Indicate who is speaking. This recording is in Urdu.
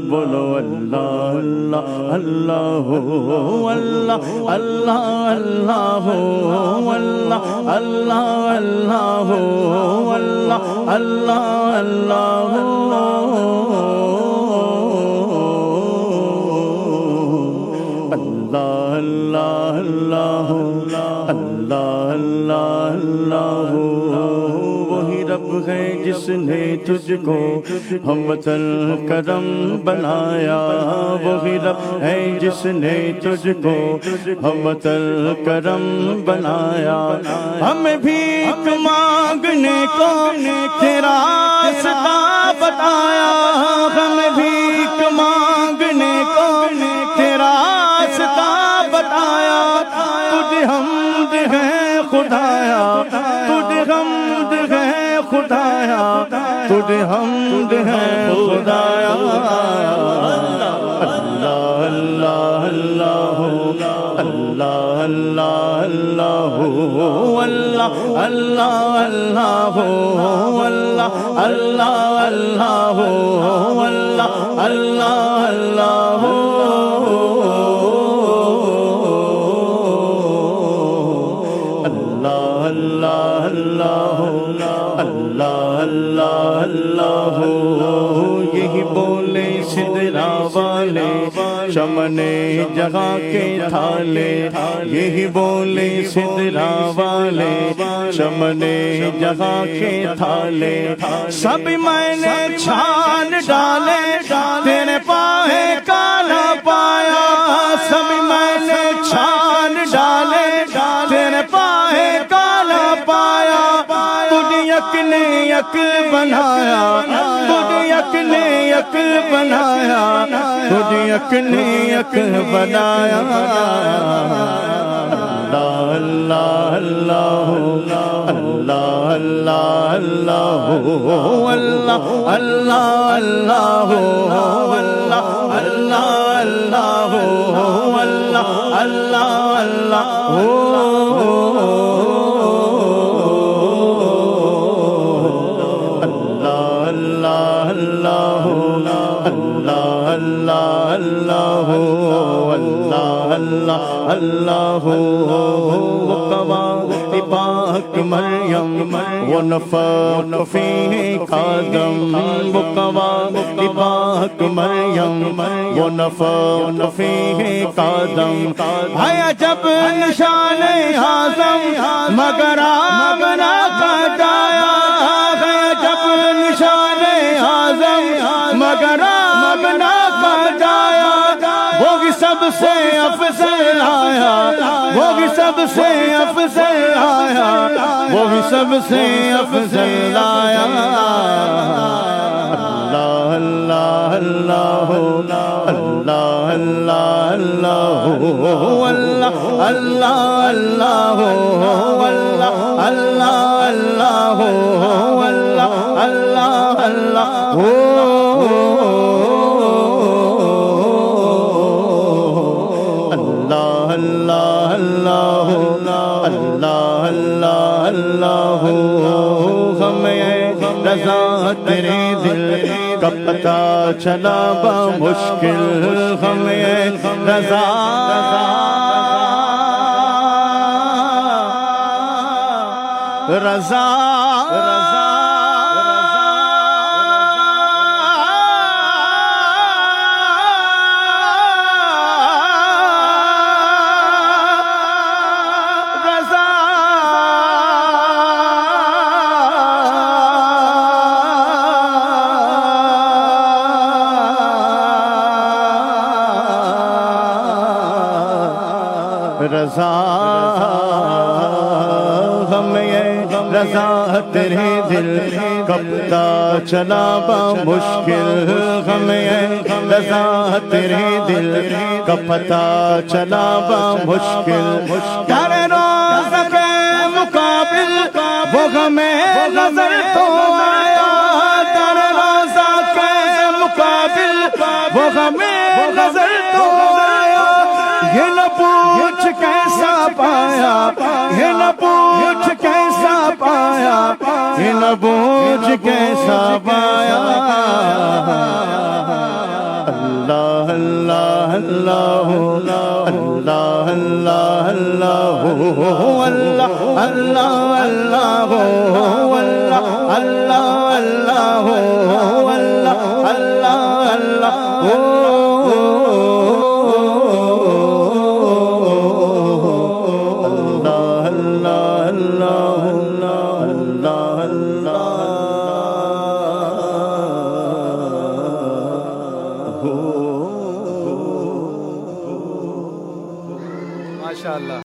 Speaker 1: بولو اللہ اللہ اللہ اللہ اللہ اللہ اللہ اللہ اللہ اللہ اللہ اللہ اللہ اللہ اللہ اللہ وہی رب ہے جس نے تجھ کو ہمت الکرم بنایا، وہی رب ہے جس نے تجھ کو ہمت الکرم بنایا، ہمیں بھیک مانگنے کو تیرا راستہ بتایا، ہمیں بھیک مانگنے کو تیرا راستہ بتایا، تجھ حمد ہے خدایا، تجھ حمد ہے خدایا، تجھ حمد ہے خدایا، اللہ اللہ اللہ اللہ اللہ اللہ اللہ اللہ اللہ اللہ اللہ اللہ اللہ اللہ اللہ یہی بولے سدرا والے چمن جہاں کے تھالے، یہی بولے سدرا والے چمن جہاں کے تھالے، سب میں نے چھان ڈالے تیرے پائے کا نہ پایا، سب میں نے چھان ڈالے تیرے پائے کا نہ پایا، یک نے یک بنایا، خود یک نے یک بنایا، خود یک نے یک بنایا، اللہ اللہ اللہ اللہ اللہ اللہ اللہ اللہ اللہ اللہ اللہ اللہ اللہ پاک مریم ونفخ فیہ آدم، پاک مریم ونفخ فیہ آدم، ہے جب نشان اعظم مگر آگ نہ کٹایا، ہے جب نشان اعظم مگر آگ نہ کٹایا، وہ بھی سب سے افضل آیا، وہ بھی سب سے افضل آیا، وہ بھی سب سے افضل آیا، اللہ اللہ اللہ اللہ اللہ اللہ اللہ اللہ اللہ اللہ رضا تیرے دل کا پتہ چلا بمشکل، ہمیں رضا رضا رضا ہمیں رضا تیرے دل کا پتہ چلا بمشکل ہمیں رضا تیرے دل کا پتہ چلا بمشکل در روز کے مقابل وہ ہمیں نظر تو آیا در روز کے مقابل وہ ہمیں نظر تو آیا یہ نہ پوچھ کیسا پایا یہ نہ پوچھ کیسا پایا یہ نہ پوچھ کیسا پایا اللہ اللہ اللہ اللہ اللہ اللہ اللہ اللہ اللہ
Speaker 2: ماشاءاللہ